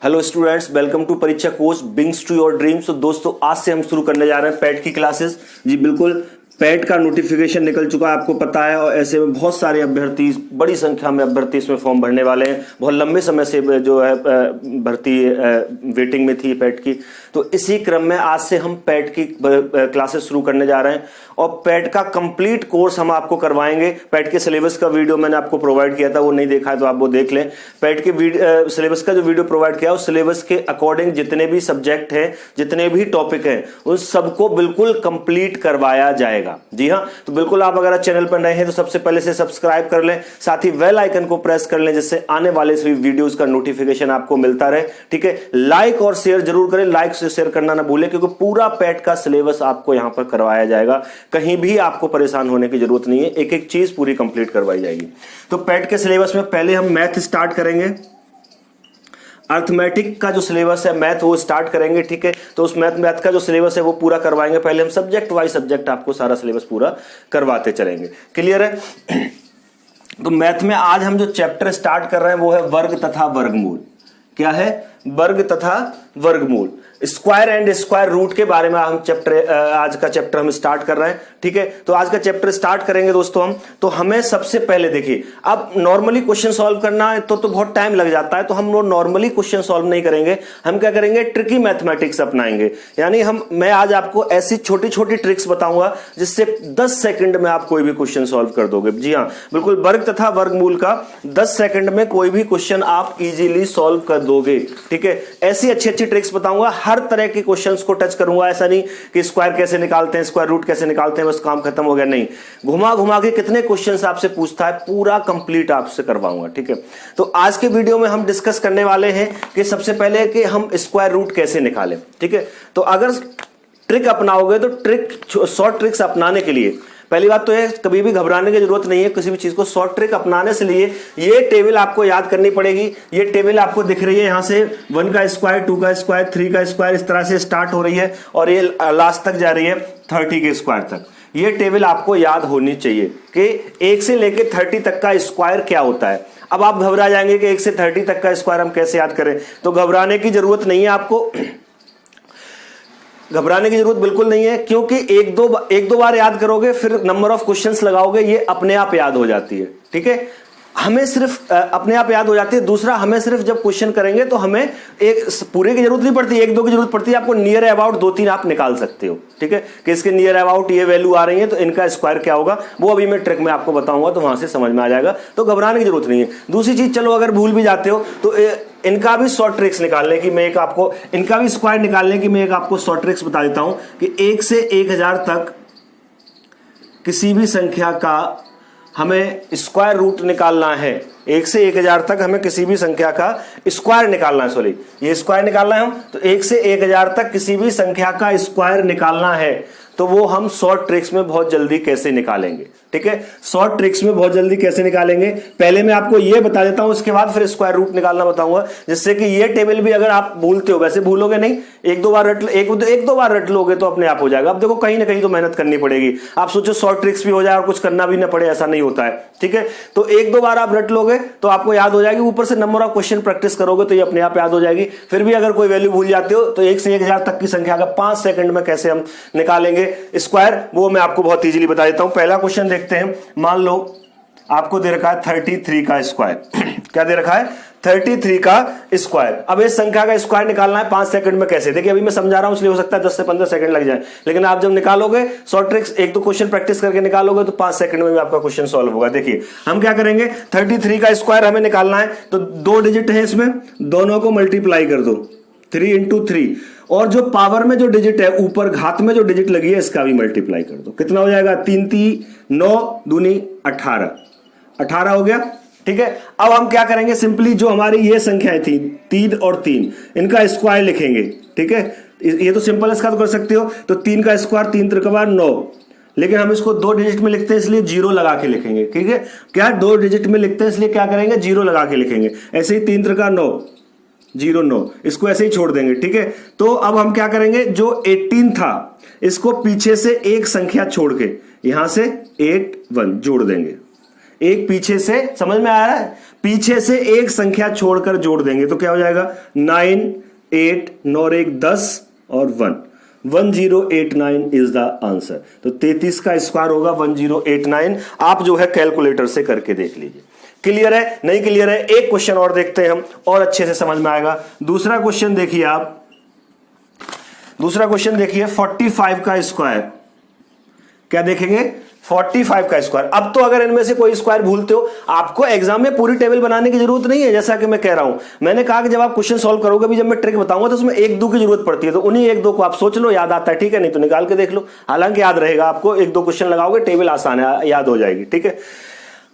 Hello students, welcome to Pariksha course wings to your dreams. तो दोस्तों, आज से हम शुरू करने जा रहे हैं पैट की क्लासेस। जी बिल्कुल, पैट का नोटिफिकेशन निकल चुका है, आपको पता है। और ऐसे में बहुत सारे अभ्यर्थी, बड़ी संख्या में अभ्यर्थी इसमें फॉर्म भरने वाले हैं। बहुत लंबे समय से जो है भर्ती वेटिंग में थी पैट की। तो इसी क्रम में आज से हम पैट की क्लासेस शुरू करने जा रहे हैं और पैट का कंप्लीट कोर्स हम आपको करवाएंगे। पैट के सिलेबस का वीडियो मैंने आपको प्रोवाइड किया था, वो नहीं देखा है तो आप वो देख लें। पैट के सिलेबस का जो वीडियो प्रोवाइड किया, उस सिलेबस के अकॉर्डिंग जितने भी सब्जेक्ट हैं, जितने भी टॉपिक हैं, उन सबको बिल्कुल कंप्लीट करवाया जाएगा। जी हाँ, तो बिल्कुल आप अगर चैनल पर नए हैं तो सबसे पहले से सब्सक्राइब कर लें, साथ ही बेल आइकन को प्रेस कर लें, जिससे आने वाले सभी वीडियोस का नोटिफिकेशन आपको मिलता रहे। ठीक है, लाइक और शेयर जरूर करें, लाइक से शेयर करना ना भूलें, क्योंकि पूरा पैट का सिलेबस आपको यहां पर करवाया जाएगा। कहीं भी आपको परेशान होने की जरूरत नहीं है, एक एक चीज पूरी कंप्लीट करवाई जाएगी। तो पैट के सिलेबस में पहले हम मैथ स्टार्ट करेंगे। अर्थमेटिक का जो सिलेबस है मैथ, वो स्टार्ट करेंगे। ठीक है, तो उस मैथ का जो सिलेबस है वो पूरा करवाएंगे। पहले हम सब्जेक्ट वाइज सब्जेक्ट आपको सारा सिलेबस पूरा करवाते चलेंगे। क्लियर है? तो मैथ में आज हम जो चैप्टर स्टार्ट कर रहे हैं वो है वर्ग तथा वर्गमूल। क्या है? वर्ग तथा वर्गमूल। स्क्वायर एंड स्क्वायर रूट के बारे में हम आज का चैप्टर हम स्टार्ट कर रहे हैं। ठीक है, तो आज का चैप्टर स्टार्ट करेंगे दोस्तों हम। तो हमें सबसे पहले देखिए, अब नॉर्मली क्वेश्चन सॉल्व करना है तो बहुत टाइम लग जाता है, तो हम लोग नॉर्मली क्वेश्चन सॉल्व नहीं करेंगे। हम क्या करेंगे? ट्रिकी मैथमेटिक्स अपनाएंगे। यानी मैं आज आपको ऐसी छोटी छोटी ट्रिक्स बताऊंगा जिससे 10 सेकंड में आप कोई भी क्वेश्चन सॉल्व कर दोगे। जी हाँ, बिल्कुल, वर्ग तथा वर्गमूल का 10 सेकंड में कोई भी क्वेश्चन आप इजीली सॉल्व कर दोगे। ठीक है, ऐसी अच्छी अच्छी ट्रिक्स बताऊंगा, हर तरह के क्वेश्चंस को टच करूंगा। ऐसा नहीं कि स्क्वायर कैसे निकालते हैं, स्क्वायर रूट कैसे निकालते हैं, बस काम खत्म हो गया, नहीं। घुमा घुमा के कितने क्वेश्चंस आपसे पूछता है, पूरा कंप्लीट आपसे करवाऊंगा। ठीक है, तो आज के वीडियो में हम डिस्कस करने वाले हैं कि सबसे पहले कि हम स्क्वायर रूट कैसे निकालें। ठीक है, तो अगर ट्रिक अपनाओगे तो शॉर्ट ट्रिक्स अपनाने के लिए पहली बात तो है, कभी भी घबराने की जरूरत नहीं है। किसी भी चीज को शॉर्ट ट्रिक अपनाने से लिए ये टेबल आपको याद करनी पड़ेगी। ये टेबल आपको दिख रही है यहां से, 1 का स्क्वायर, 2 का स्क्वायर, 3 का स्क्वायर, इस तरह से स्टार्ट हो रही है और ये लास्ट तक जा रही है 30 के स्क्वायर तक। ये टेबल आपको याद होनी चाहिए कि 1 से लेकर 30 तक का स्क्वायर क्या होता है। अब आप घबरा जाएंगे कि 1 से 30 तक का स्क्वायर हम कैसे याद करें, तो घबराने की जरूरत नहीं है आपको। घबराने की जरूरत बिल्कुल नहीं है, क्योंकि एक दो बार याद करोगे, फिर नंबर ऑफ क्वेश्चंस लगाओगे, ये अपने आप याद हो जाती है। ठीक है, हमें सिर्फ अपने आप याद हो जाती है। दूसरा, हमें सिर्फ जब क्वेश्चन करेंगे तो हमें एक पूरे की जरूरत नहीं पड़ती, 1-2 की जरूरत पड़ती है। आपको नियर अबाउट 2-3 आप निकाल सकते हो। ठीक है, कि इसके नियर अबाउट ये वैल्यू आ रही है तो इनका स्क्वायर क्या होगा, वो अभी मैं ट्रिक में आपको बताऊंगा, तो वहां से समझ में आ जाएगा। तो घबराने की जरूरत नहीं है। दूसरी चीज, चलो अगर भूल भी जाते हो तो इनका भी शॉर्ट ट्रिक्स निकालने की मैं एक आपको, इनका भी स्क्वायर निकालने की मैं एक आपको शॉर्ट ट्रिक्स बता देता हूं कि 1 से 1000 तक किसी भी संख्या का हमें स्क्वायर रूट निकालना है। 1 से 1000 तक हमें किसी भी संख्या का स्क्वायर निकालना है। सॉरी, ये स्क्वायर निकालना है हम, तो 1 से 1000 तक किसी भी संख्या का स्क्वायर निकालना है, तो वो हम शॉर्ट ट्रिक्स में बहुत जल्दी कैसे निकालेंगे। ठीक है, शॉर्ट ट्रिक्स में बहुत जल्दी कैसे निकालेंगे, पहले मैं आपको ये बता देता हूं, उसके बाद फिर स्क्वायर रूट निकालना बताऊंगा, जिससे कि ये टेबल भी अगर आप भूलते हो, वैसे भूलोगे नहीं, एक दो बार रट लोगे तो अपने आप हो जाएगा। अब देखो, कहीं ना कहीं तो मेहनत करनी पड़ेगी। आप सोचो शॉर्ट ट्रिक्स भी हो जाए और कुछ करना भी ना पड़े, ऐसा नहीं होता है। ठीक है, तो 1-2 बार आप रट लोगे तो आपको याद हो जाएगी। ऊपर से नंबर ऑफ क्वेश्चन प्रैक्टिस करोगे तो ये अपने आप याद हो जाएगी। फिर भी अगर कोई वैल्यू भूल जाते हो तो 1 से 1000 तक की संख्या का 5 सेकंड में कैसे हम निकालेंगे स्क्वायर, वो मैं आपको बहुत इजीली बता देता हूं। पहला क्वेश्चन देखते हैं। मान लो आपको दे रखा है 33 का स्क्वायर। क्या दे रखा है? 33 का स्क्वायर। अब इस संख्या का स्क्वायर निकालना है 5 सेकंड में कैसे। देखिए, अभी मैं समझा रहा हूं इसलिए हो सकता है 10 से 15 सेकंड लग जाए, लेकिन आप जब निकालोगे शॉर्ट ट्रिक्स, 1-2 क्वेश्चन प्रैक्टिस करके निकालोगे तो 5 सेकंड में भी आपका क्वेश्चन सॉल्व होगा। देखिए, हम क्या करेंगे, 33 का स्क्वायर हमें निकालना है, तो 2 डिजिट है इसमें, दोनों को मल्टीप्लाई कर दो, 3 × 3, और जो पावर में जो डिजिट है, ऊपर घात में जो डिजिट लगी है, इसका भी मल्टीप्लाई कर दो। कितना हो जाएगा? 3 3 9 दूनी 18, 18 हो गया। ठीक है, अब हम क्या करेंगे, सिंपली जो हमारी ये संख्याएं थी 3 और 3, इनका स्क्वायर लिखेंगे। ठीक है, ये तो सिंपल इसका तो कर सकते हो। तो 3 का स्क्वायर, 3 × 9, लेकिन हम इसको 2 डिजिट में लिखते हैं इसलिए 0 लगा के लिखेंगे। ठीक है, क्या 2 डिजिट में लिखते हैं इसलिए क्या करेंगे, 0 लगा के लिखेंगे। ऐसे ही 3 × 9, 0 9, इसको ऐसे ही छोड़ देंगे। ठीक है, तो अब हम क्या करेंगे, जो 18 था इसको पीछे से एक संख्या छोड़ के यहां से 8 1 जोड़ देंगे। एक पीछे से, समझ में आ रहा है, पीछे से एक संख्या छोड़कर जोड़ देंगे तो क्या हो जाएगा 9, 8, 9 और 1 10 और 1, 1089 इज द आंसर। तो 33 का स्क्वायर होगा 1089। आप जो है कैलकुलेटर से करके देख लीजिए। क्लियर है? नहीं क्लियर है? एक क्वेश्चन और देखते हैं हम, और अच्छे से समझ में आएगा। दूसरा क्वेश्चन देखिए आप, दूसरा क्वेश्चन देखिए 45 का स्क्वायर। क्या देखेंगे? 45 का स्क्वायर। अब तो अगर इनमें से कोई स्क्वायर भूलते हो, आपको एग्जाम में पूरी टेबल बनाने की जरूरत नहीं है। जैसा कि मैं कह रहा हूं, मैंने कहा कि जब आप क्वेश्चन सॉल्व करोगे भी, जब मैं ट्रिक बताऊंगा तो उसमें 1-2 की जरूरत पड़ती है, तो उन्हीं 1-2 को आप सोच लो, याद आता है ठीक है, नहीं तो निकाल के देख लो, हालांकि याद रहेगा आपको। 1-2 क्वेश्चन लगाओगे, टेबल आसान है, याद हो जाएगी। ठीक है,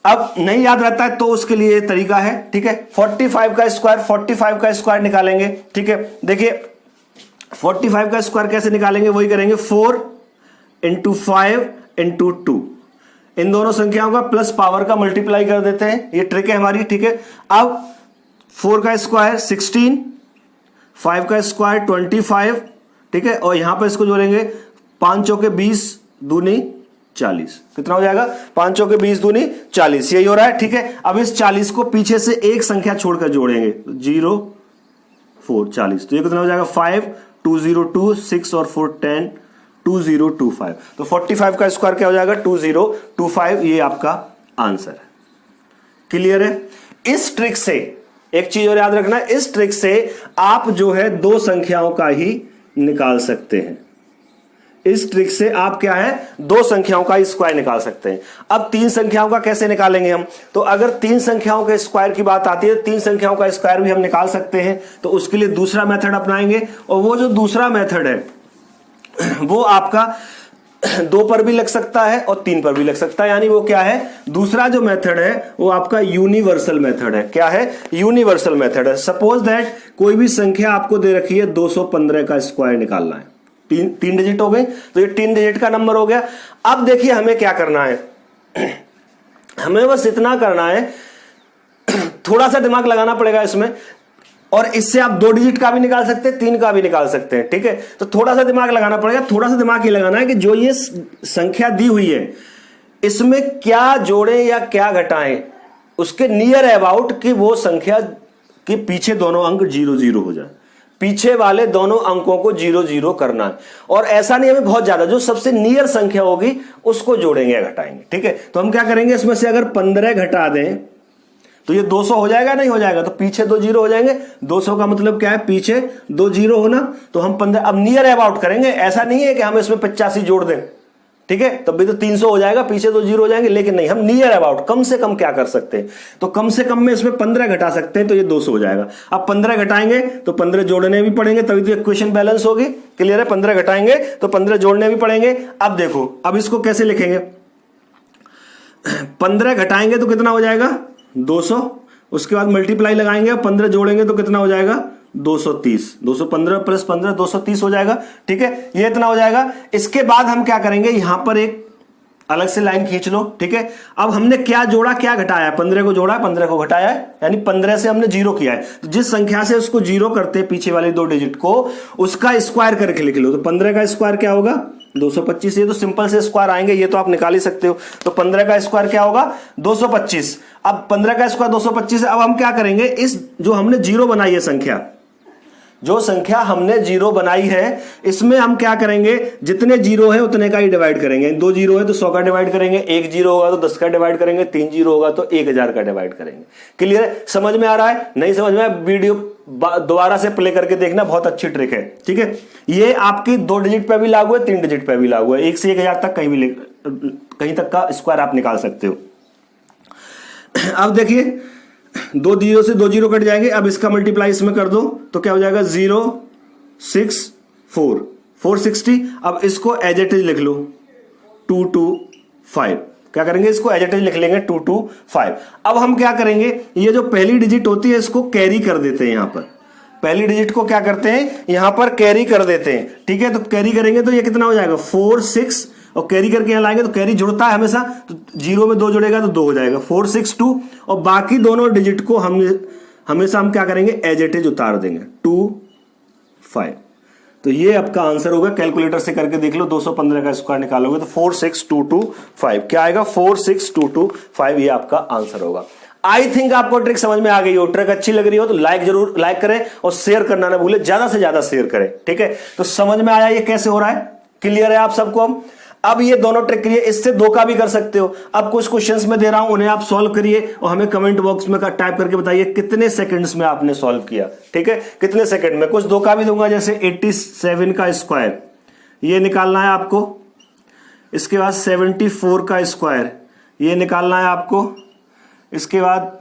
अब नहीं याद रहता है तो उसके लिए तरीका है। ठीक है, 45 का स्क्वायर, 45 का स्क्वायर निकालेंगे। ठीक है, देखिए 45 का स्क्वायर कैसे निकालेंगे, वही करेंगे 4 × 5 × 2। इन दोनों संख्याओं का प्लस पावर का मल्टीप्लाई कर देते हैं, ये ट्रिक है हमारी। ठीक है, अब 4 का स्क्वायर 16, 5 का स्क्वायर 25। ठीक है, और यहां पर इसको जोड़ेंगे 5 चौके 20 दूनी 40। कितना हो जाएगा? 5 चौके 20 दूनी 40, यही हो रहा है। ठीक है, अब इस 40 को पीछे से एक संख्या छोड़कर जोड़ेंगे, 0 4 40। तो ये कितना हो जाएगा? 5 2 0 2 6 और 4 10 2025। तो 45 का स्क्वायर क्या हो जाएगा? 2025। ये आपका आंसर है। क्लियर है? इस ट्रिक से एक चीज और याद रखना, इस ट्रिक से आप जो है 2 संख्याओं का ही निकाल सकते हैं। इस ट्रिक से आप क्या है 2 संख्याओं का स्क्वायर निकाल सकते हैं। अब 3 संख्याओं का कैसे निकालेंगे हम? तो अगर 3 संख्याओं के स्क्वायर की बात आती है, 3 संख्याओं का स्क्वायर भी हम निकाल सकते हैं। तो उसके लिए दूसरा मेथड अपनाएंगे, और वो जो दूसरा मेथड है वो आपका 2 पर भी लग सकता है और 3 पर भी लग सकता है। यानी वो क्या है? दूसरा जो मेथड है वो आपका यूनिवर्सल मेथड है। क्या है? यूनिवर्सल मेथड है। सपोज दैट कोई भी संख्या आपको दे रखी है, 215 का स्क्वायर निकालना है। 3 डिजिट हो गए, तो ये 3 डिजिट का नंबर हो गया। अब देखिए हमें क्या करना है, हमें बस इतना करना है, थोड़ा सा दिमाग लगाना पड़ेगा इसमें, और इससे आप 2 डिजिट का भी निकाल सकते हैं, 3 का भी निकाल सकते हैं। ठीक है, तो थोड़ा सा दिमाग लगाना पड़ेगा। थोड़ा सा दिमाग ये लगाना है कि जो ये संख्या दी हुई है, इसमें क्या जोड़ें या क्या घटाएं, उसके नियर अबाउट कि वो संख्या के पीछे दोनों अंक 0 0 हो जाए। पीछे वाले दोनों अंकों को 0 0 करना है, और ऐसा नहीं हमें बहुत ज्यादा, जो सबसे नियर संख्या होगी उसको जोड़ेंगे या घटाएंगे। ठीक है, तो हम क्या करेंगे, इसमें से अगर 15 घटा दें तो ये 200 हो जाएगा, नहीं हो जाएगा? तो पीछे 2 0 हो जाएंगे। 200 का मतलब क्या है? पीछे 2 0 होना। तो हम 15 अब नियर अबाउट करेंगे। ऐसा नहीं है कि हम इसमें 85 जोड़ दें, ठीक है, तब भी तो 300 हो जाएगा, पीछे 2 0 हो जाएंगे, लेकिन नहीं, हम नियर अबाउट कम से कम क्या कर सकते हैं? तो कम से कम में इसमें 15 घटा सकते हैं, तो ये 200 हो जाएगा। अब 15 घटाएंगे तो 15 जोड़ने भी पड़ेंगे, तभी तो इक्वेशन बैलेंस होगी। क्लियर है? 15 घटाएंगे तो 15 जोड़ने भी पड़ेंगे। अब देखो, अब इसको कैसे लिखेंगे? 15 घटाएंगे तो कितना हो जाएगा? 200। उसके बाद मल्टीप्लाई लगाएंगे, 15 जोड़ेंगे तो कितना हो जाएगा? 230। 215 प्लस 15 230 हो जाएगा। ठीक है, ये इतना हो जाएगा। इसके बाद हम क्या करेंगे, यहां पर एक अलग से लाइन खींच लो। ठीक है, अब हमने क्या जोड़ा क्या घटाया? 15 को जोड़ा, 15 को घटाया है, यानी 15 से हमने 0 किया है। तो जिस संख्या से उसको 0 करते हैं, पीछे वाले 2 डिजिट को, उसका स्क्वायर करके लिख लो। तो 15 का स्क्वायर क्या होगा? 225। ये तो सिंपल से स्क्वायर आएंगे, ये तो आप निकाल ही सकते हो। तो 15 का स्क्वायर क्या होगा? 225। अब 15 का स्क्वायर 225 है। अब हम क्या करेंगे, इस जो हमने 0 बनाई है संख्या, जो संख्या हमने 0 बनाई है, इसमें हम क्या करेंगे, जितने 0 है उतने का ही डिवाइड करेंगे। 2 0 है तो 100 का डिवाइड करेंगे, 1 0 होगा तो 10 का डिवाइड करेंगे, 3 0 होगा तो 1000 का डिवाइड करेंगे। क्लियर है? समझ में आ रहा है? नहीं समझ में? वीडियो दोबारा से प्ले करके देखना, बहुत अच्छी ट्रिक है। ठीक है, ये आपकी 2 डिजिट पे भी लागू है, 3 डिजिट पे भी लागू है। 1 से 1000 तक कहीं तक का स्क्वायर आप निकाल सकते हो। अब देखिए, 2 0 से 2 0 कट जाएंगे। अब इसका मल्टीप्लाई इसमें कर दो तो क्या हो जाएगा? 0 6 4 460। अब इसको एज इट इज लिख लो, 225। क्या करेंगे? इसको एज इट इज लिख लेंगे, 225। अब हम क्या करेंगे, ये जो पहली डिजिट होती है इसको कैरी कर देते हैं। यहां पर पहली डिजिट को क्या करते हैं, यहां पर कैरी कर देते हैं। ठीक है, तो कैरी करेंगे तो ये कितना हो जाएगा? 4 6, और कैरी करके यहां लाएंगे तो कैरी जुड़ता है हमेशा, तो 0 में 2 जुड़ेगा तो 2 हो जाएगा, 4 6 2। और बाकी दोनों डिजिट को हम हमेशा क्या करेंगे, एज इट इज उतार देंगे, 2 5। तो ये आपका आंसर होगा, कैलकुलेटर से करके देख लो, 215 का स्क्वायर निकालोगे तो 46225 क्या आएगा, 46225 ये आपका आंसर होगा। आई थिंक आपको ट्रिक समझ में आ गई हो। ट्रिक अच्छी लग रही हो तो लाइक करें और शेयर करना ना भूले, ज्यादा से ज्यादा शेयर करें, ठीक है। तो समझ में आया ये कैसे हो रहा है, क्लियर है आप सबको। अब ये दोनों ट्रिक करिए, इससे दो का भी कर सकते हो। अब कुछ क्वेश्चंस में दे रहा हूं, उन्हें आप सॉल्व करिए और हमें कमेंट बॉक्स में टाइप करके बताइए कितने सेकंड्स में आपने सॉल्व किया, ठीक है, कितने सेकंड में। कुछ दो का भी दूंगा, जैसे 87 का स्क्वायर ये निकालना है आपको, इसके बाद 74 का स्क्वायर ये निकालना है आपको, इसके बाद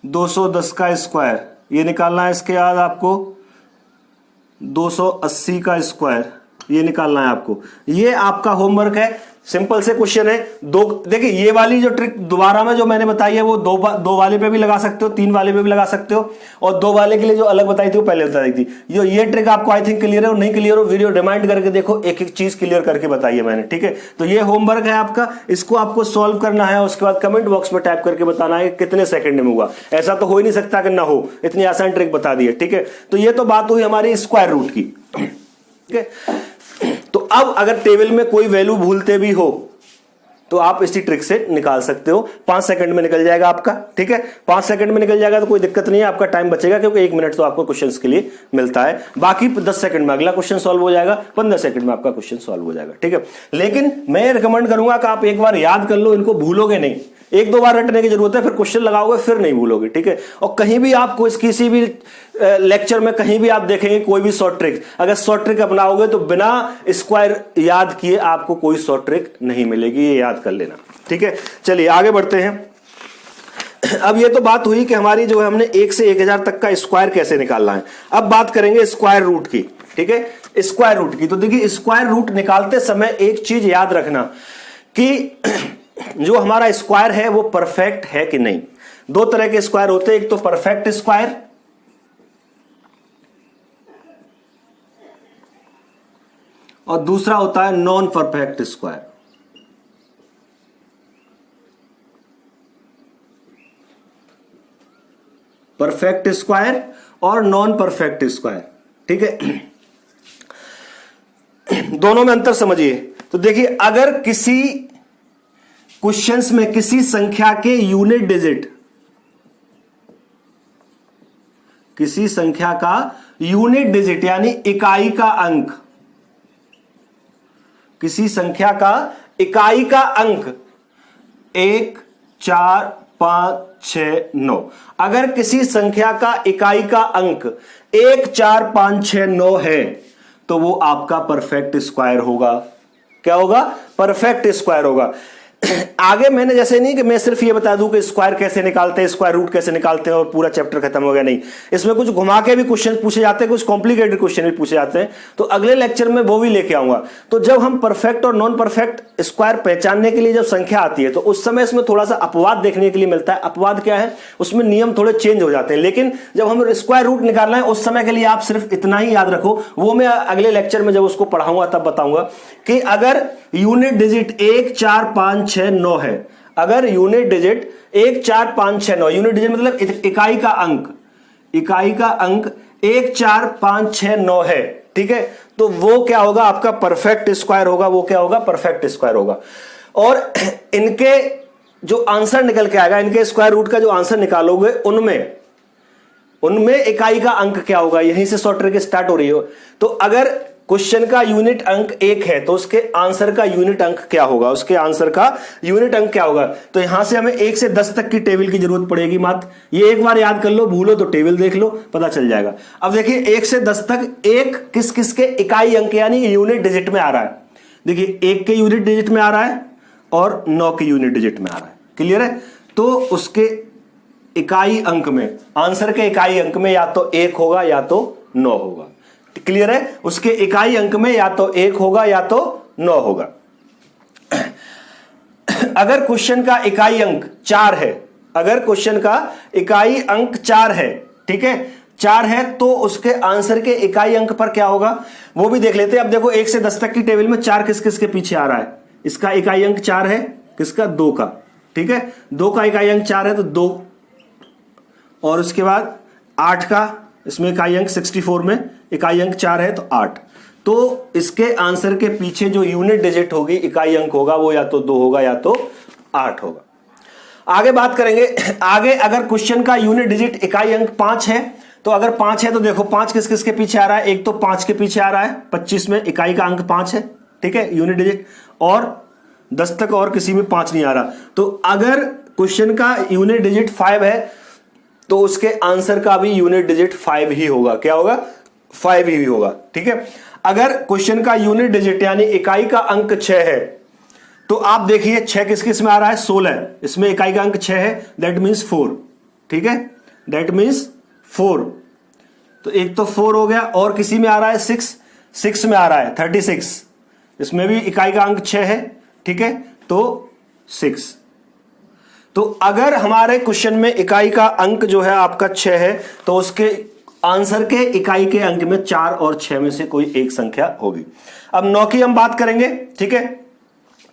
210 का स्क्वायर ये निकालना है, इसके बाद आपको 280 का स्क्वायर ये निकालना है आपको। ये आपका होमवर्क है, सिंपल से क्वेश्चन है। दो देखिए, ये वाली जो ट्रिक दोबारा में जो मैंने बताई है वो दो वाले पे भी लगा सकते हो, 3 वाले पे भी लगा सकते हो, और 2 वाले के लिए जो अलग बताई थी वो पहले बताई थी। ये ट्रिक आपको आई थिंक क्लियर है, और नहीं क्लियर हो वीडियो रिमाइंड करके देखो, एक एक चीज क्लियर करके बताइए मैंने, ठीक है। तो ये होमवर्क है आपका, इसको आपको सॉल्व करना है, उसके बाद कमेंट बॉक्स में टाइप करके बताना है कितने सेकंड में हुआ। ऐसा तो हो ही नहीं सकता कि ना हो, इतनी आसान ट्रिक बता दी है, ठीक है। तो ये तो बात हुई हमारी स्क्वायर रूट की, ठीक है। तो अब अगर टेबल में कोई वैल्यू भूलते भी हो तो आप इसी ट्रिक से निकाल सकते हो। 5 सेकंड में निकल जाएगा आपका, ठीक है। 5 सेकंड में निकल जाएगा तो कोई दिक्कत नहीं है, आपका टाइम बचेगा, क्योंकि 1 मिनट तो आपको क्वेश्चंस के लिए मिलता है। बाकी 10 सेकंड में अगला क्वेश्चन सॉल्व हो जाएगा, 15 सेकंड में आपका क्वेश्चन सॉल्व हो जाएगा, ठीक है। लेकिन मैं रिकमेंड करूंगा कि आप एक बार याद कर लो, इनको भूलोगे नहीं। 1-2 बार रटने की जरूरत है, फिर क्वेश्चन लगाओगे फिर नहीं भूलोगे, ठीक है। और कहीं भी आपको किसी भी लेक्चर में कहीं भी आप देखेंगे कोई भी शॉर्ट ट्रिक, अगर शॉर्ट ट्रिक अपनाओगे तो बिना स्क्वायर याद किए आपको कोई शॉर्ट ट्रिक नहीं मिलेगी, ये याद कर लेना, ठीक है। चलिए आगे बढ़ते हैं। अब ये तो बात हुई कि हमारी जो है हमने 1 से 1000 तक का स्क्वायर कैसे निकालना है। अब बात करेंगे स्क्वायर रूट की, ठीक है, स्क्वायर रूट की। तो देखिए, स्क्वायर रूट निकालते समय एक चीज याद रखना कि जो हमारा स्क्वायर है वो परफेक्ट है कि नहीं। 2 तरह के स्क्वायर होते हैं, एक तो परफेक्ट स्क्वायर और दूसरा होता है non perfect square. Perfect square और नॉन परफेक्ट स्क्वायर, ठीक है। दोनों में अंतर समझिए। तो देखिए, अगर किसी क्वेश्चंस में किसी संख्या के यूनिट डिजिट, किसी संख्या का यूनिट डिजिट यानी इकाई का अंक, किसी संख्या का इकाई का अंक 1, 4, 5, 6, 9, अगर किसी संख्या का इकाई का अंक 1, 4, 5, 6, 9 है तो वो आपका परफेक्ट स्क्वायर होगा। क्या होगा? परफेक्ट स्क्वायर होगा। आगे मैंने जैसे नहीं कि मैं सिर्फ ये बता दूं कि स्क्वायर कैसे निकालते हैं, स्क्वायर रूट कैसे निकालते हैं और पूरा चैप्टर खत्म हो गया, नहीं। इसमें कुछ घुमा के भी क्वेश्चन पूछे जाते हैं, कुछ कॉम्प्लिकेटेड क्वेश्चन भी पूछे जाते हैं, तो अगले लेक्चर में वो भी लेके आऊंगा। तो जब हम परफेक्ट और नॉन परफेक्ट स्क्वायर पहचानने के लिए जब संख्या आती है तो उस समय इसमें थोड़ा सा अपवाद देखने के लिए मिलता है। अपवाद क्या है? उसमें नियम थोड़े चेंज हो जाते हैं। लेकिन जब हम स्क्वायर रूट निकालना है उस समय के लिए आप सिर्फ इतना ही याद रखो, वो मैं अगले लेक्चर में जब उसको पढ़ाऊंगा तब बताऊंगा कि अगर यूनिट डिजिट 1, 4, 5, 6, 9 है, अगर यूनिट डिजिट 1, 4, 5, 6, 9, यूनिट डिजिट मतलब इकाई का अंक, इकाई का अंक 1, 4, 5, 6, 9 है, ठीक है, तो वो क्या होगा? आपका परफेक्ट स्क्वायर होगा। वो क्या होगा? परफेक्ट स्क्वायर होगा। और इनके जो आंसर निकल के आएगा, इनके स्क्वायर रूट का जो आंसर निकालोगे उनमें इकाई का अंक क्या होगा? यहीं से शॉर्ट ट्रिक स्टार्ट हो रही हो। तो अगर क्वेश्चन का यूनिट अंक 1 है तो उसके आंसर का यूनिट अंक क्या होगा? उसके आंसर का यूनिट अंक क्या होगा? तो यहां से हमें 1 से 10 तक की टेबल की जरूरत पड़ेगी मात्र। ये एक बार याद कर लो, भूलो तो टेबल देख लो, पता चल जाएगा। अब देखिए 1 से 10 तक एक किस किस के इकाई अंक यानी यूनिट डिजिट में आ रहा है। देखिए 1 के यूनिट डिजिट में आ रहा है और 9 के यूनिट डिजिट में आ रहा है। क्लियर है? तो उसके इकाई अंक में, आंसर के इकाई अंक में या तो 1 होगा या तो 9 होगा। क्लियर है? उसके इकाई अंक में या तो 1 होगा या तो 9 होगा। अगर क्वेश्चन का इकाई अंक 4 है, अगर क्वेश्चन का इकाई अंक 4 है, ठीक है, 4 है, तो उसके आंसर के इकाई अंक पर क्या होगा वो भी देख लेते हैं। अब देखो 1 से 10 तक की टेबल में 4 किस किस के पीछे आ रहा है? इसका इकाई अंक 4 है, किसका? 2 का, ठीक है, 2 का इकाई अंक 4 है तो 2, और उसके बाद 8 का, इसमें इकाई अंक 64 में इकाई अंक 4 है तो 8, तो इसके आंसर के पीछे जो यूनिट डिजिट होगी, इकाई अंक होगा, वो या तो 2 होगा या तो 8 होगा। आगे बात करेंगे। आगे अगर क्वेश्चन का यूनिट डिजिट इकाई अंक 5 है, तो अगर 5 है तो देखो 5 किस किस के पीछे आ रहा है, एक तो 5 के पीछे आ रहा है 25 में, इकाई का अंक 5 है, ठीक है, यूनिट डिजिट, और 10 तक और किसी में 5 नहीं आ रहा। तो अगर क्वेश्चन का यूनिट डिजिट 5 है तो उसके आंसर का भी यूनिट डिजिट 5 ही होगा। क्या होगा? 5 ही होगा, ठीक है। अगर क्वेश्चन का यूनिट डिजिट यानी इकाई का अंक 6 है, तो आप देखिए 6 किस किस में आ रहा है, 16, इसमें इकाई का अंक 6 है, दैट मीन्स 4, ठीक है, दैट मीन्स 4। तो एक तो 4 हो गया, और किसी में आ रहा है 6 में आ रहा है 36, इसमें भी इकाई का अंक 6 है, ठीक है, तो 6। तो अगर हमारे क्वेश्चन में इकाई का अंक जो है आपका 6 है, तो उसके आंसर के इकाई के अंक में 4 और 6 में से कोई एक संख्या होगी। अब 9 की हम बात करेंगे, ठीक है।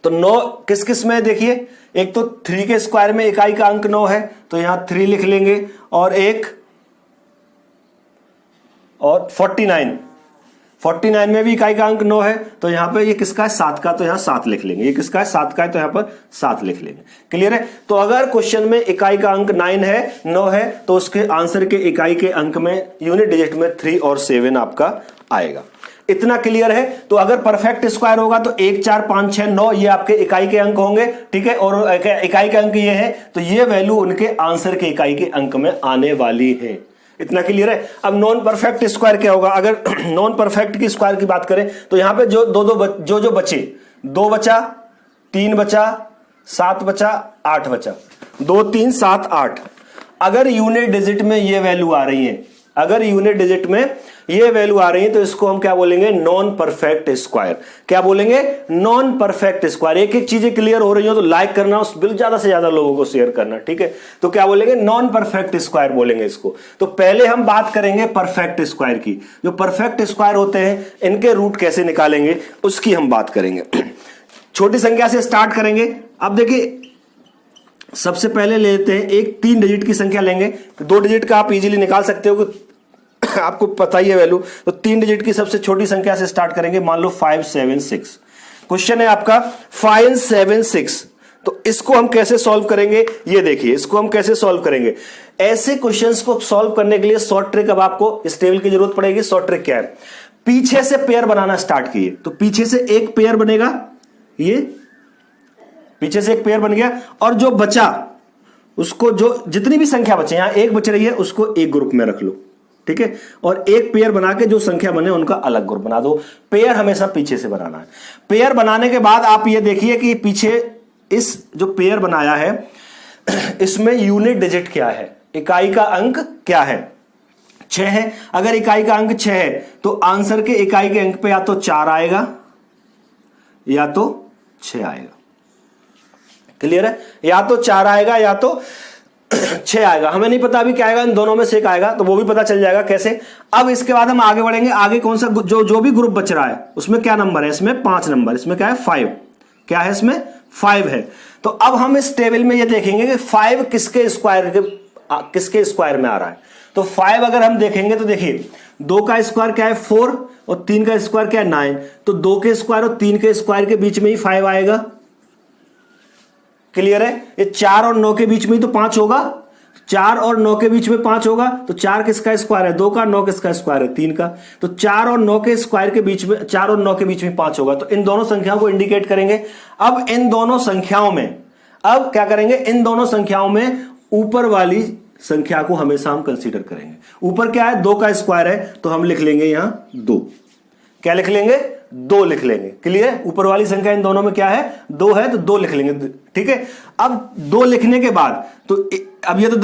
तो 9 किस किस में, देखिए, एक तो 3 के स्क्वायर में इकाई का अंक 9 है, तो यहां 3 लिख लेंगे, और एक और 49 में भी इकाई का अंक 9 है, तो यहां पे ये किसका है, 7 का, तो यहां 7 लिख लेंगे। ये किसका है, 7 का है, तो यहां पर 7 लिख लेंगे। क्लियर है? तो अगर क्वेश्चन में इकाई का अंक 9 है, तो उसके आंसर के इकाई के अंक में यूनिट डिजिट में 3 और 7 आपका आएगा। इतना क्लियर है? तो अगर परफेक्ट स्क्वायर होगा तो 1, 4, 5, 6, 9 ये आपके इकाई के अंक होंगे, ठीक है, और इकाई के अंक ये है, तो ये वैल्यू उनके आंसर के इकाई के अंक में आने वाली है। इतना क्लियर है? अब नॉन परफेक्ट स्क्वायर क्या होगा? अगर नॉन परफेक्ट की स्क्वायर की बात करें, तो यहां पे जो जो बचे, 2 बचा, 3 बचा, 7 बचा, 8 बचा, 2, 3, 7, 8। अगर यूनिट डिजिट में ये वैल्यू आ रही है, अगर यूनिट डिजिट में ये वैल्यू आ रही है, तो इसको हम क्या बोलेंगे, नॉन परफेक्ट स्क्वायर। क्या बोलेंगे? Non perfect square. एक एक चीजें क्लियर हो रही हो तो लाइक करना, उस बिल ज्यादा से ज्यादा लोगों को शेयर करना, ठीक है। तो क्या बोलेंगे? नॉन परफेक्ट स्क्वायर बोलेंगे इसको। तो पहले हम बात करेंगे परफेक्ट स्क्वायर की। जो परफेक्ट स्क्वायर होते हैं, इनके रूट कैसे निकालेंगे उसकी हम बात करेंगे। छोटी संख्या से स्टार्ट करेंगे। अब देखिए, सबसे पहले लेते हैं एक 3 डिजिट की संख्या लेंगे। 2 डिजिट का आप इजीली निकाल सकते हो, आपको पता ही है वैल्यू। तो 3 डिजिट की सबसे छोटी संख्या से स्टार्ट करेंगे। मान लो 576। क्वेश्चन है आपका 576। तो इसको हम कैसे सॉल्व करेंगे, ये देखिए, इसको हम कैसे सॉल्व करेंगे। ऐसे क्वेश्चंस को सॉल्व करने के लिए शॉर्ट ट्रिक, अब आपको इस टेबल की जरूरत पड़ेगी। शॉर्ट ट्रिक क्या है? पीछे से पेयर बनाना स्टार्ट कीजिए। तो पीछे से एक पेयर बनेगा, ये पीछे से एक पेयर बन गया, और जो बचा उसको, जो जितनी भी संख्या बचे, यहां 1 बच रही है, उसको एक ग्रुप में रख लो, ठीक है। और एक पेयर बना के जो संख्या बने उनका अलग ग्रुप बना दो। पेयर हमेशा पीछे से बनाना है। पेयर बनाने के बाद आप ये देखिए कि पीछे इस जो पेयर बनाया है, इसमें यूनिट डिजिट क्या है, इकाई का अंक क्या है, 6 है। अगर इकाई का अंक 6 है, तो आंसर के इकाई के अंक पे या तो 4 आएगा या तो 6 आएगा। क्लियर है? या तो 4 आएगा या तो 6 आएगा। हमें नहीं पता अभी क्या आएगा, इन दोनों में से एक आएगा, तो वो भी पता चल जाएगा कैसे। अब इसके बाद हम आगे बढ़ेंगे। आगे कौन सा जो भी ग्रुप बच रहा है उसमें क्या नंबर है? इसमें 5 नंबर। इसमें क्या है? 5। क्या है इसमें? 5 है। तो अब हम इस टेबल में ये देखेंगे कि 5 किसके स्क्वायर में आ रहा है। तो 5 अगर हम देखेंगे तो देखिए, 2 का स्क्वायर क्या है? 4, और 3 का स्क्वायर क्या है? 9। तो 2 के स्क्वायर और 3 के स्क्वायर के बीच में ही 5 आएगा। क्लियर है? ये 4 और 9 के बीच में ही तो 5 होगा। 4 और 9 के बीच में 5 होगा। तो 4 किसका स्क्वायर है? 2 का। 9 किसका स्क्वायर है? 3 का। तो 4 और 9 के स्क्वायर के बीच में, 4 और 9 के बीच में 5 होगा। तो इन दोनों संख्याओं को इंडिकेट करेंगे। अब इन दोनों संख्याओं में, अब क्या करेंगे, इन दोनों संख्याओं में ऊपर वाली संख्या को हमेशा हम कंसीडर करेंगे। ऊपर क्या है? 2 का स्क्वायर है, तो हम लिख लेंगे यहां 2। क्या लिख लेंगे? 2 लिख लेंगे। क्लियर है? ऊपर वाली संख्या इन दोनों में क्या है? 2 है, तो 2 लिख लेंगे। ठीक है। अब 2 लिखने के बाद, तो अब ये तो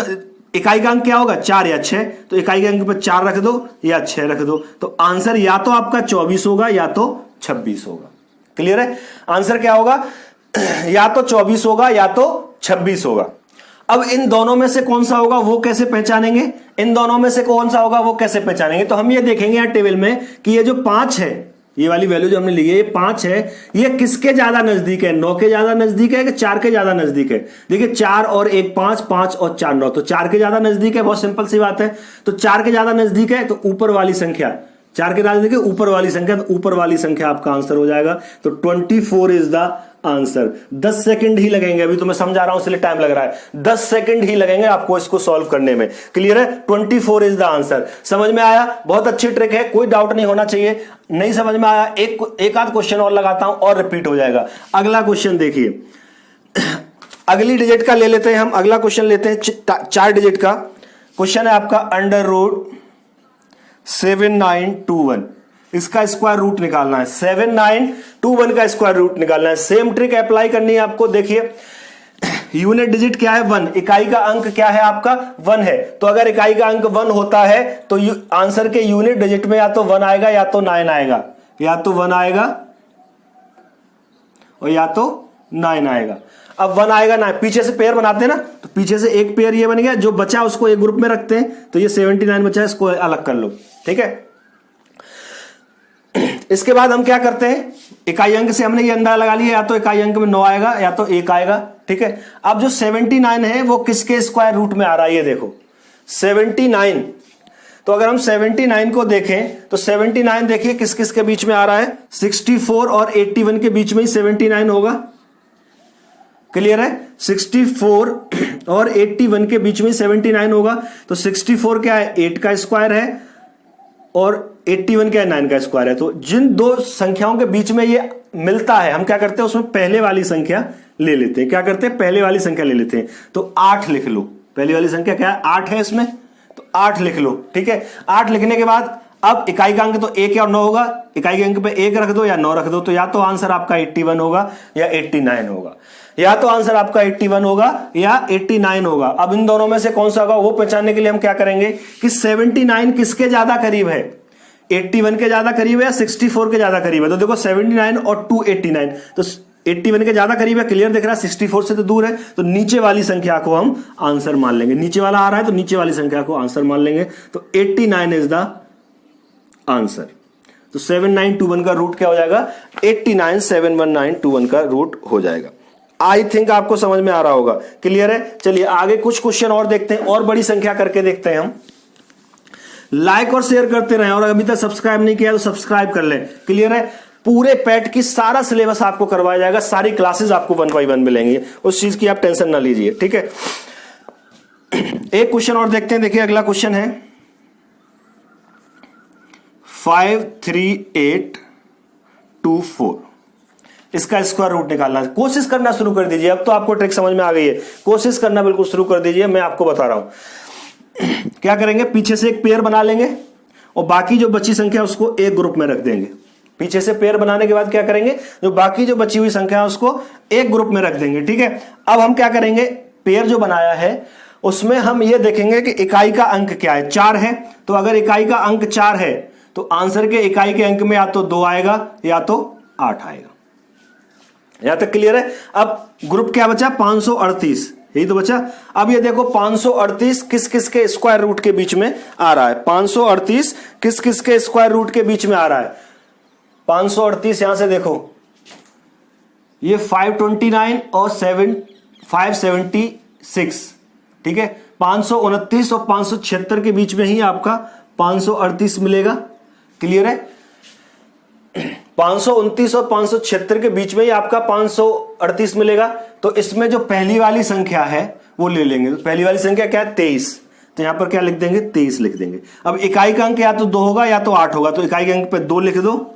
इकाई का अंक क्या होगा? 4 या 6। तो इकाई के अंक पर 4 रख दो या 6 रख दो। तो आंसर या तो आपका 24 होगा या तो 26 होगा। क्लियर है? आंसर क्या होगा? या तो 24 होगा या तो 26 होगा। अब इन दोनों में से कौन सा होगा वो कैसे पहचानेंगे? इन दोनों में से कौन सा होगा वो कैसे पहचानेंगे? तो हम ये देखेंगे यहां टेबल में कि ये जो 5 है, ये वाली वैल्यू जो हमने ली है, ये 5 है, ये किसके ज्यादा नजदीक है? 9 के ज्यादा नजदीक है कि 4 के ज्यादा नजदीक है? देखिए 4 और 1 5, 5 और 4 9, तो 4 के ज्यादा नजदीक है। बहुत सिंपल सी बात है। तो 4 के ज्यादा नजदीक है, तो ऊपर वाली संख्या 4 के राज्य देखिए ऊपर वाली संख्या, तो ऊपर वाली संख्या आपका आंसर हो जाएगा। तो 24 इज द आंसर। 10 सेकंड ही लगेंगे, अभी तो मैं समझा रहा हूं इसलिए टाइम लग रहा है। 10 सेकंड ही लगेंगे आपको इसको सॉल्व करने में। क्लियर है? 24 इज द आंसर। समझ में आया? बहुत अच्छी ट्रिक है, कोई डाउट नहीं होना चाहिए। नहीं समझ में आया, एक आध क्वेश्चन और लगाता हूं और रिपीट हो जाएगा। अगला क्वेश्चन देखिए, अगली डिजिट का ले लेते हैं हम। अगला क्वेश्चन लेते हैं 4 डिजिट का क्वेश्चन है आपका √7921। इसका स्क्वायर रूट निकालना है। 7921 का स्क्वायर रूट निकालना है। सेम ट्रिक अप्लाई करनी है आपको। देखिए यूनिट डिजिट क्या है? 1। इकाई का अंक क्या है आपका? 1 है। तो अगर इकाई का अंक 1 होता है तो आंसर के यूनिट डिजिट में या तो 1 आएगा या तो 9 आएगा, या तो 1 आएगा और या तो 9 आएगा। अब 1 आएगा ना, पीछे से पेयर बनाते हैं ना, तो पीछे से एक पेयर ये बन गया, जो बचा उसको एक ग्रुप में रखते हैं। तो ये 79 बचा है, इसको अलग कर लो। ठीक है, इसके बाद हम क्या करते हैं, इकाई अंक से हमने ये अंदाजा लगा लिया, या तो इकाई अंक में 9 आएगा या तो 1 आएगा। ठीक है, अब जो 79 है वो किसके स्क्वायर रूट में आ रहा है? ये देखो 79। तो अगर हम 79 को देखें तो 79 देखिए किस किस के बीच में आ रहा है? 64 और 81 के बीच में ही 79 होगा। क्लियर है? 64 और 81 के बीच में 79 होगा। तो 64 क्या है? 8 का स्क्वायर है और 81 क्या है? 9 का स्क्वायर है। तो जिन दो संख्याओं के बीच में ये मिलता है, हम क्या करते हैं, उसमें पहले वाली संख्या ले लेते हैं। क्या करते हैं? पहले वाली संख्या ले लेते हैं। तो 8 लिख लो। पहली वाली संख्या क्या है? 8 है इसमें, तो 8 लिख लो। ठीक है, 8 लिखने के बाद अब इकाई का अंक तो 1 या 9 होगा। इकाई के अंक पे 1 रख दो या 9 रख दो, तो या तो आंसर आपका 81 होगा या 89 होगा। या तो आंसर आपका 81 होगा या 89 होगा। अब इन दोनों में से कौन सा होगा वो पहचानने के लिए हम क्या करेंगे कि 79 किसके ज्यादा करीब है? 81 के ज्यादा करीब है या 64 के ज्यादा करीब है? तो देखो 79 और 289, तो 81 के ज्यादा करीब है। क्लियर दिख रहा है? 64 से तो दूर है, तो नीचे वाली संख्या को हम आंसर मान लेंगे। नीचे वाला आ रहा है तो नीचे वाली संख्या को आंसर मान लेंगे। तो 89 इज द आंसर। तो 7921 का रूट क्या हो जाएगा? 89 71921 का रूट हो जाएगा। आई थिंक आपको समझ में आ रहा होगा। क्लियर है? चलिए आगे कुछ क्वेश्चन और देखते हैं, और बड़ी संख्या करके देखते हैं हम। लाइक और शेयर करते रहें, और अभी तक सब्सक्राइब नहीं किया तो सब्सक्राइब कर लें। क्लियर है? पूरे पैट की सारा सिलेबस आपको करवाया जाएगा, सारी क्लासेस आपको 1 by 1 मिलेंगी, उस चीज की आप टेंशन ना लीजिए। ठीक है, एक क्वेश्चन और देखते हैं। देखिए अगला क्वेश्चन है 53824। इसका स्क्वायर रूट निकालना है। कोशिश करना शुरू कर दीजिए, अब तो आपको ट्रिक समझ में आ गई है। कोशिश करना बिल्कुल शुरू कर दीजिए, मैं आपको बता रहा हूं। क्या करेंगे, पीछे से एक पेयर बना लेंगे और बाकी जो बची संख्या उसको एक ग्रुप में रख देंगे। पीछे से पेयर बनाने के बाद क्या करेंगे, जो बाकी जो बची हुई संख्या है उसको एक ग्रुप में रख देंगे। ठीक है, अब हम क्या करेंगे, पेयर जो बनाया है उसमें हम ये देखेंगे कि इकाई का अंक क्या है? 4 है। तो अगर इकाई का अंक 4 है तो आंसर के इकाई के अंक में या तो 2 आएगा या तो 8 आएगा। यहां तक क्लियर है? अब ग्रुप क्या बचा? 538, यही तो बचा। अब ये देखो 538 किस किस के स्क्वायर रूट के बीच में आ रहा है? 538 किस किस के स्क्वायर रूट के बीच में आ रहा है? 538 यहां से देखो, ये 529 और 576। ठीक है, 529 और 576 के बीच में ही आपका 538 मिलेगा। क्लियर है? 529 और 576 के बीच में ही आपका 538 मिलेगा। तो इसमें जो पहली वाली संख्या है वो ले लेंगे। तो पहली वाली संख्या क्या है? 23। तो यहां पर क्या लिख देंगे? 23 लिख देंगे। अब इकाई का अंक या तो 2 होगा या तो 8 होगा। तो इकाई के अंक पे 2 लिख दो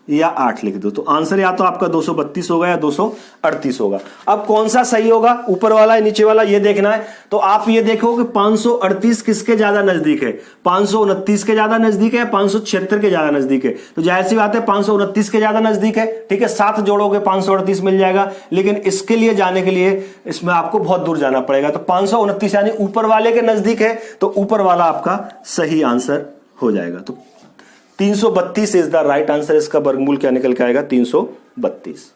या 8 लिख दो। तो आंसर या तो आपका 232 होगा या 238 होगा। अब कौन सा सही होगा, ऊपर वाला या नीचे वाला, ये देखना है। तो आप ये देखो कि 538 किसके ज्यादा नजदीक है? 529 के ज्यादा नजदीक है, 576 के ज्यादा नजदीक है? तो जाहिर सी बात है 529 के ज्यादा नजदीक है। ठीक है, 7 जोड़ोगे 538 मिल जाएगा। लेकिन इसके लिए जाने के लिए इसमें आपको बहुत दूर जाना पड़ेगा। तो 529 यानी ऊपर वाले के नजदीक है, तो ऊपर वाला आपका सही आंसर हो जाएगा। तो 332 इज द राइट आंसर। इसका वर्गमूल क्या निकल के आएगा? 332।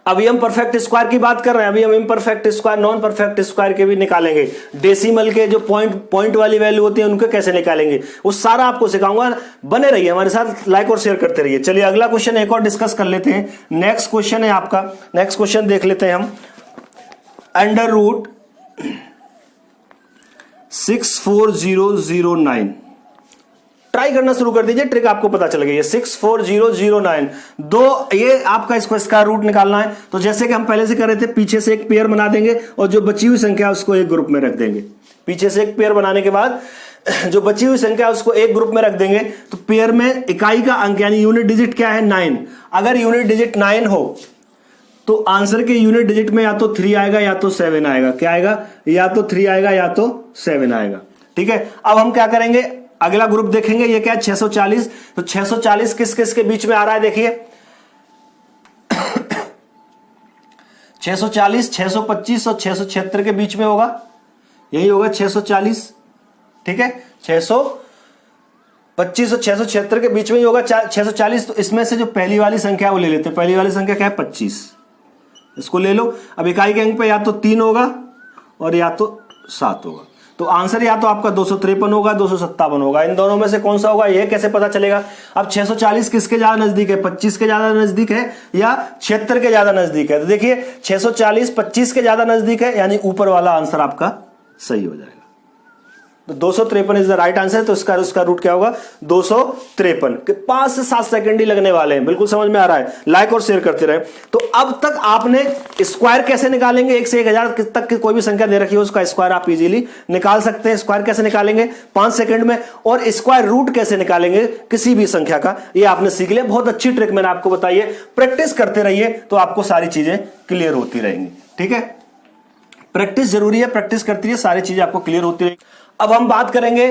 अभी हम परफेक्ट स्क्वायर की बात कर रहे हैं, अभी हम imperfect square, non perfect square के भी निकालेंगे। डेसिमल के जो पॉइंट वाली वैल्यू होती है उनके कैसे निकालेंगे, वो सारा आपको सिखाऊंगा। बने रहिए हमारे साथ, लाइक और शेयर करते रहिए। चलिए अगला क्वेश्चन एक और डिस्कस कर लेते हैं। नेक्स्ट क्वेश्चन है आपका, नेक्स्ट क्वेश्चन देख लेते हैं हम। √64009 ट्राई करना शुरू कर दीजिए, ट्रिक आपको पता चल गई है। 64009 दो, ये आपका इसको स्क्वायर रूट निकालना है। तो जैसे कि हम पहले से कर रहे थे, पीछे से एक पेयर बना देंगे और जो बची हुई संख्या उसको एक ग्रुप में रख देंगे। पीछे से एक पेयर बनाने के बाद जो बची हुई संख्या उसको एक ग्रुप में रख देंगे। तो पेयर में इकाई का अंक यानी यूनिट डिजिट क्या है 9। अगर यूनिट डिजिट 9 हो तो आंसर के यूनिट डिजिट में या तो 3 आएगा या तो 7 आएगा। क्या आएगा? या तो 3 आएगा या तो 7 आएगा। ठीक है, अब हम क्या करेंगे, अगला ग्रुप देखेंगे। ये क्या है 640। तो 640 किस किस के बीच में आ रहा है देखिए 640, 625 और 676 के बीच में होगा। यही होगा 640। ठीक है, 625 और 676 के बीच में ही होगा 640। तो इसमें से जो पहली वाली संख्या है वो ले लेते हैं। पहली वाली संख्या क्या है 25, इसको ले लो। अब इकाई के अंक पे या तो 3 होगा और या तो 7 होगा। तो आंसर या तो आपका 253 होगा 257 होगा। इन दोनों में से कौन सा होगा यह कैसे पता चलेगा? अब 640 किसके ज्यादा नजदीक है? 25 के ज्यादा नजदीक है या 76 के ज्यादा नजदीक है? तो देखिए 640 25 के ज्यादा नजदीक है, यानी ऊपर वाला आंसर आपका सही हो जाएगा। तो 253 इज द राइट आंसर। तो उसका रूट क्या होगा 253 के 5 से 7 सेकंड ही लगने वाले हैं। बिल्कुल समझ में आ रहा है? लाइक और शेयर करते रहे। तो अब तक आपने स्क्वायर कैसे निकालेंगे, 1 से 1000 तक की कोई भी संख्या दे रखी है उसका स्क्वायर आप इजीली निकाल सकते हैं। स्क्वायर कैसे निकालेंगे 5 सेकंड में, और स्क्वायर रूट कैसे निकालेंगे किसी भी संख्या का, ये आपने सीख लिया। बहुत अच्छी ट्रिक मैंने आपको बताई है। प्रैक्टिस करते रहिए तो आपको सारी चीजें क्लियर होती रहेंगी। ठीक है, प्रैक्टिस जरूरी है, प्रैक्टिस करती है, सारी चीजें आपको क्लियर होती रहेगी। अब हम बात करेंगे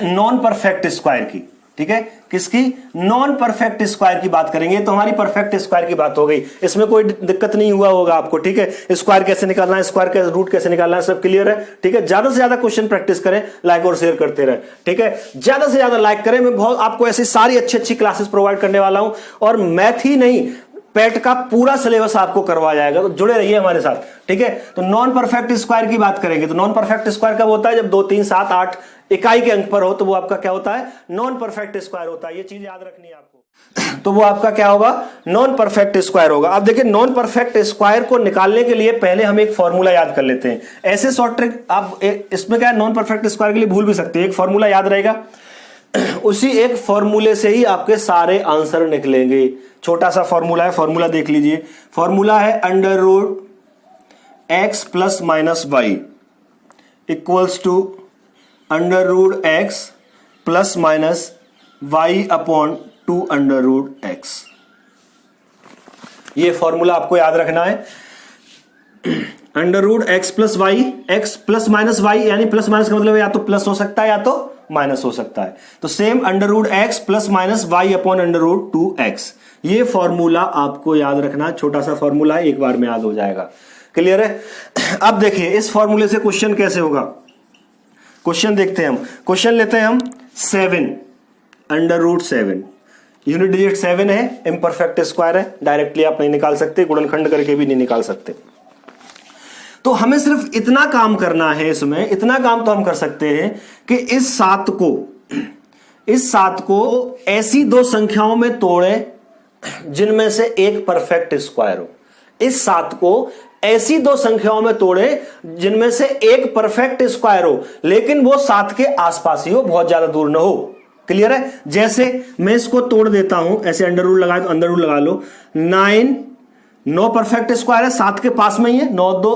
नॉन परफेक्ट स्क्वायर की। ठीक है, किसकी? नॉन परफेक्ट स्क्वायर की बात करेंगे। तो हमारी परफेक्ट स्क्वायर की बात हो गई, इसमें कोई दिक्कत नहीं हुआ होगा आपको। ठीक है, स्क्वायर कैसे निकालना है, स्क्वायर का रूट कैसे निकालना है, सब क्लियर है। ठीक है, ज्यादा से ज्यादा क्वेश्चन प्रैक्टिस करें, लाइक और शेयर करते रहे। ठीक है, ज्यादा से ज्यादा लाइक करें। मैं बहुत आपको ऐसी सारी अच्छी क्लासेस प्रोवाइड करने वाला हूं, और मैथ ही नहीं पेट का पूरा सिलेबस आपको करवाया जाएगा। तो जुड़े रहिए हमारे साथ। ठीक है, तो नॉन परफेक्ट स्क्वायर की बात करेंगे। तो नॉन परफेक्ट स्क्वायर कब होता है? जब 2 3 7 8 इकाई के अंक पर हो, तो वो आपका क्या होता है? नॉन परफेक्ट स्क्वायर होता है। ये चीज याद रखनी है आपको। तो वो आपका क्या होगा? नॉन परफेक्ट स्क्वायर होगा। अब देखिए, नॉन परफेक्ट स्क्वायर को निकालने के लिए पहले हम एक फॉर्मूला याद कर लेते हैं। ऐसे शॉर्ट ट्रिक आप इसमें क्या है, नॉन परफेक्ट स्क्वायर के लिए भूल भी सकते हैं। एक फॉर्मूला याद रहेगा, उसी एक फॉर्मूले से ही आपके सारे आंसर निकलेंगे। छोटा सा फॉर्मूला है, फॉर्मूला देख लीजिए। फॉर्मूला है under root x plus minus Y equals to under root x plus minus Y upon 2 under root x। ये फॉर्मूला आपको याद रखना है। Under root x plus Y, x plus minus Y, यानी प्लस माइनस का मतलब या तो प्लस हो सकता है या तो माइनस हो सकता है। तो same under root x plus minus Y upon under root 2x। ये फॉर्मूला आपको याद रखना, छोटा सा फॉर्मूला है, एक बार में याद हो जाएगा। क्लियर है? अब देखिए इस फॉर्मूले से क्वेश्चन कैसे होगा। क्वेश्चन देखते हैं हम। क्वेश्चन लेते हैं हम 7 अंडर रूट 7। यूनिट डिजिट 7 है, इम्परफेक्ट स्क्वायर है, डायरेक्टली आप नहीं निकाल सकते, गुणनखंड करके भी नहीं निकाल सकते। तो हमें सिर्फ इतना काम करना है इसमें, इतना काम तो हम कर सकते हैं कि इस 7 को ऐसी 2 संख्याओं में तोड़ें जिनमें से एक परफेक्ट स्क्वायर हो। इस 7 को ऐसी 2 संख्याओं में तोड़ें जिनमें से एक परफेक्ट स्क्वायर हो, लेकिन वो 7 के आसपास ही हो, बहुत ज्यादा दूर ना हो। क्लियर है? जैसे मैं इसको तोड़ देता हूं, ऐसे अंडर रूट लगाए तो अंडर रूट लगा लो। 9 परफेक्ट स्क्वायर है, 7 के पास में ही है।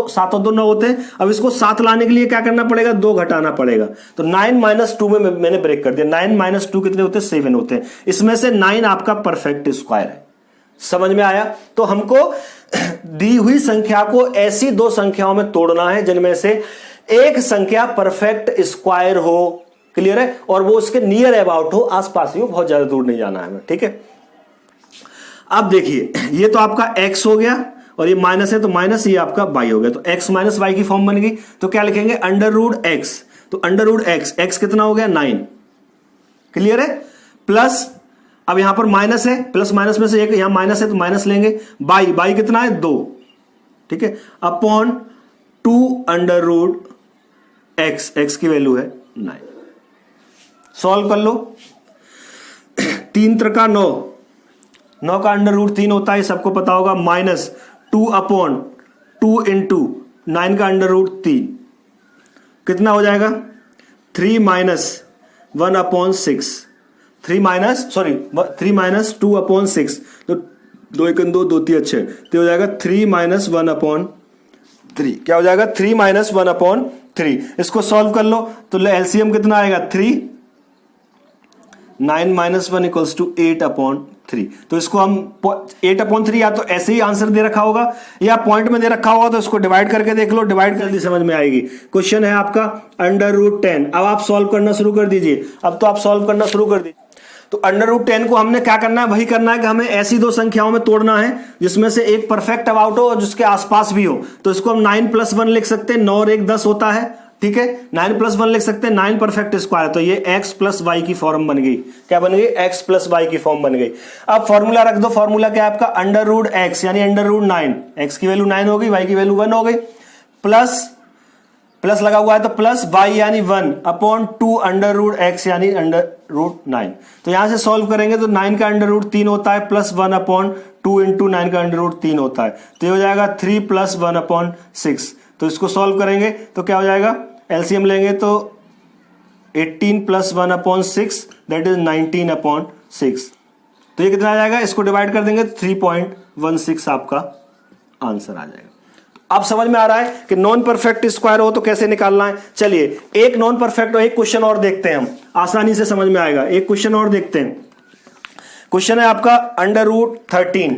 7 और 2 9 होते हैं। अब इसको 7 लाने के लिए क्या करना पड़ेगा? 2 घटाना पड़ेगा। तो 9 माइनस 2 में मैंने ब्रेक कर दिया। 9 माइनस 2 कितने होते हैं? 7 होते हैं। इसमें से 9 आपका परफेक्ट स्क्वायर है। समझ में आया? तो हमको दी हुई संख्या को ऐसी 2 संख्याओं में तोड़ना है जिनमें से एक संख्या परफेक्ट स्क्वायर हो। क्लियर है? और वो उसके नियर अबाउट हो, आसपास ही हो, बहुत ज्यादा दूर नहीं जाना है हमें। ठीक है, अब देखिए ये तो आपका x हो गया और ये माइनस है तो माइनस, ये आपका y हो गया। तो x माइनस वाई की फॉर्म बन गई। तो क्या लिखेंगे? Under root x। तो अंडर रूट x कितना हो गया? 9। क्लियर है? प्लस, अब यहां पर माइनस है, प्लस माइनस में से एक यहां माइनस है तो माइनस लेंगे। बाई कितना है? 2। ठीक है, अपॉन 2 अंडर रूट x की वैल्यू है 9। सॉल्व कर लो। 3 त्रिका 9 का अंडर रूट 3 होता है, सबको पता होगा। माइनस 2 अपॉन 2 इंटू 9 का अंडर रूट 3 कितना हो जाएगा? 3 माइनस 1 अपॉन 6। 3 माइनस 2/6, तो 2 1 2 2 3 6, तो हो जाएगा 3 माइनस 1/3। क्या हो जाएगा? 3 माइनस 1/3। इसको सॉल्व कर लो तो एलसीएम कितना आएगा? 3। 9 माइनस 1 इक्वल्स टू 8/3। तो इसको हम 8/3 या तो ऐसे ही आंसर दे रखा होगा या पॉइंट में दे रखा होगा, तो इसको डिवाइड करके देख लो, डिवाइड कर दी समझ में आएगी। क्वेश्चन है आपका √10। अब आप सॉल्व करना शुरू कर दीजिए। अब तो आप सॉल्व करना शुरू कर दीजिए। तो √10 को हमने क्या करना है? वही करना है कि हमें ऐसी दो संख्याओं में तोड़ना है जिसमें से एक परफेक्ट अबाउट हो और जिसके आसपास भी हो। तो इसको हम 9 + 1 लिख सकते हैं। 9 और 1 10 होता है, ठीक है। 9 + 1 लिख सकते हैं, 9 परफेक्ट स्क्वायर। तो ये x + y की फॉर्म बन गई। क्या बन गई? x + y की फॉर्म बन गई। अब फॉर्मूला रख दो। फॉर्मूला क्या है आपका? √x यानी √9। x की वैल्यू 9 हो गई, y की वैल्यू 1 हो गई, प्लस लगा हुआ है तो प्लस y यानी 1/2 √x यानी √9। तो यहां से सॉल्व करेंगे तो 9 का √3 होता है, प्लस 1/2 इंटू 9 का √3 होता है। तो ये हो जाएगा 3 + 1/6। तो इसको सॉल्व करेंगे तो क्या हो जाएगा? एलसीएम लेंगे तो 18 + 1/6 दैट इज 19/6। तो ये कितना आ जाएगा? इसको डिवाइड कर देंगे 3.16 आपका आंसर आ जाएगा। अब समझ में आ रहा है कि नॉन परफेक्ट स्क्वायर हो तो कैसे निकालना है। चलिए एक नॉन परफेक्ट और एक क्वेश्चन और देखते हैं, हम आसानी से समझ में आएगा। एक क्वेश्चन और देखते हैं। क्वेश्चन है आपका √13।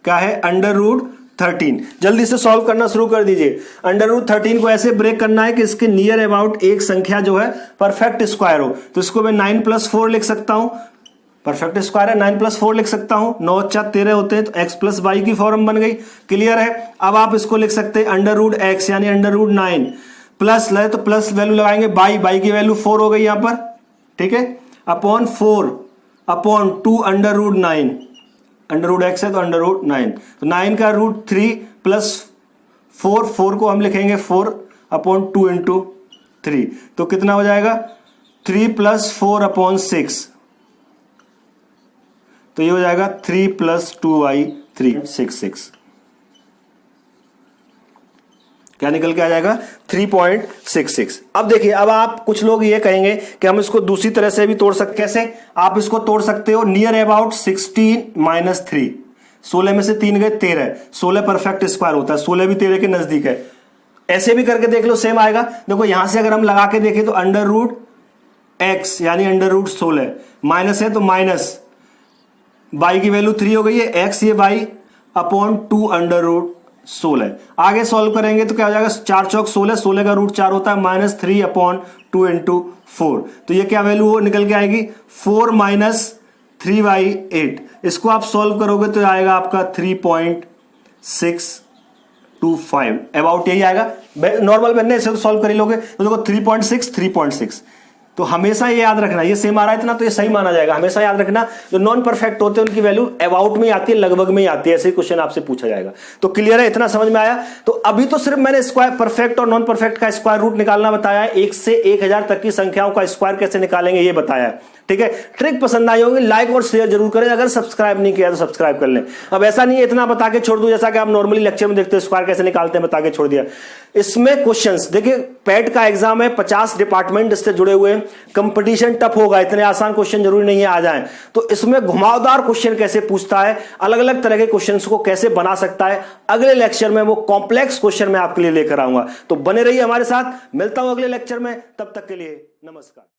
क्या है? √13। जल्दी से सॉल्व करना शुरू कर दीजिए। √13 को ऐसे ब्रेक करना है कि इसके नियर अबाउट एक संख्या जो है परफेक्ट स्क्वायर हो। तो इसको मैं 9 + 4 लिख सकता हूं। परफेक्ट स्क्वायर है, 9 + 4 लिख सकता हूं। 9 4 13 होते हैं, तो x + y की फॉर्म बन गई। क्लियर है? अब आप इसको लिख सकते हैं √x यानी √9 प्लस ले तो प्लस वैल्यू लगाएंगे y की वैल्यू 4 हो गई यहां पर, ठीक है, /4/2 √9। √x है तो √9, तो 9 का √3 प्लस 4 को हम लिखेंगे 4/2 इंटू 3। तो कितना हो जाएगा? 3 + 4/6। तो ये हो जाएगा 3 + 2y 366। क्या निकल के आ जाएगा? 3.66। अब देखिए, अब आप कुछ लोग ये कहेंगे कि हम इसको दूसरी तरह से भी तोड़ सकते। कैसे आप इसको तोड़ सकते हो? Near about 16 - 3। 16 में से 3 गए 13। 16 परफेक्ट स्क्वायर होता है, 16 भी 13 के नजदीक है। ऐसे भी करके देख लो, सेम आएगा। देखो यहां से अगर हम लगा के देखें तो √x यानी √16 माइनस है तो माइनस y की वैल्यू 3 हो गई है, x ये y/2 √16। आगे सॉल्व करेंगे तो क्या हो जाएगा? 4 चौक 16, 16 का √4 होता है, -3/2 इंटू 4। तो ये क्या वैल्यू हो निकल के आएगी? 4 - 3/8। इसको आप सॉल्व करोगे तो आएगा आपका 3.625। अबाउट यही आएगा। नॉर्मल बनने से सॉल्व कर ही लोगे तो देखो 3.6। तो हमेशा ये याद रखना, ये सेम आ रहा है इतना तो ये सही माना जाएगा। हमेशा याद रखना जो नॉन परफेक्ट होते हैं उनकी वैल्यू अबाउट में आती है, लगभग में ही आती है। ऐसे ही क्वेश्चन आपसे पूछा जाएगा। तो क्लियर है? इतना समझ में आया? तो अभी तो सिर्फ मैंने स्क्वायर परफेक्ट और नॉन परफेक्ट का स्क्वायर रूट निकालना बताया है। 1 से 1000 तक की संख्याओं का स्क्वायर कैसे निकालेंगे ये बताया है, ठीक है। ट्रिक पसंद आई होगी, लाइक और शेयर जरूर करें। अगर सब्सक्राइब नहीं किया तो सब्सक्राइब कर लें। अब ऐसा नहीं है इतना बता के छोड़ दूं जैसा कि आप नॉर्मली लेक्चर में देखते हैं स्क्वायर कैसे निकालते हैं बता के छोड़ दिया। इसमें क्वेश्चंस देखिए, पैट का एग्जाम है, 50 डिपार्टमेंट इससे जुड़े हुए हैं, कंपटीशन टफ होगा, इतने आसान क्वेश्चन जरूरी नहीं है आ जाएं। तो इसमें घुमावदार क्वेश्चन कैसे पूछता है, अलग अलग तरह के क्वेश्चंस को कैसे बना सकता है, अगले लेक्चर में वो कॉम्प्लेक्स क्वेश्चन मैं आपके लिए लेकर आऊंगा। तो बने रहिए हमारे साथ, मिलता हूं अगले लेक्चर में, तब तक के लिए नमस्कार।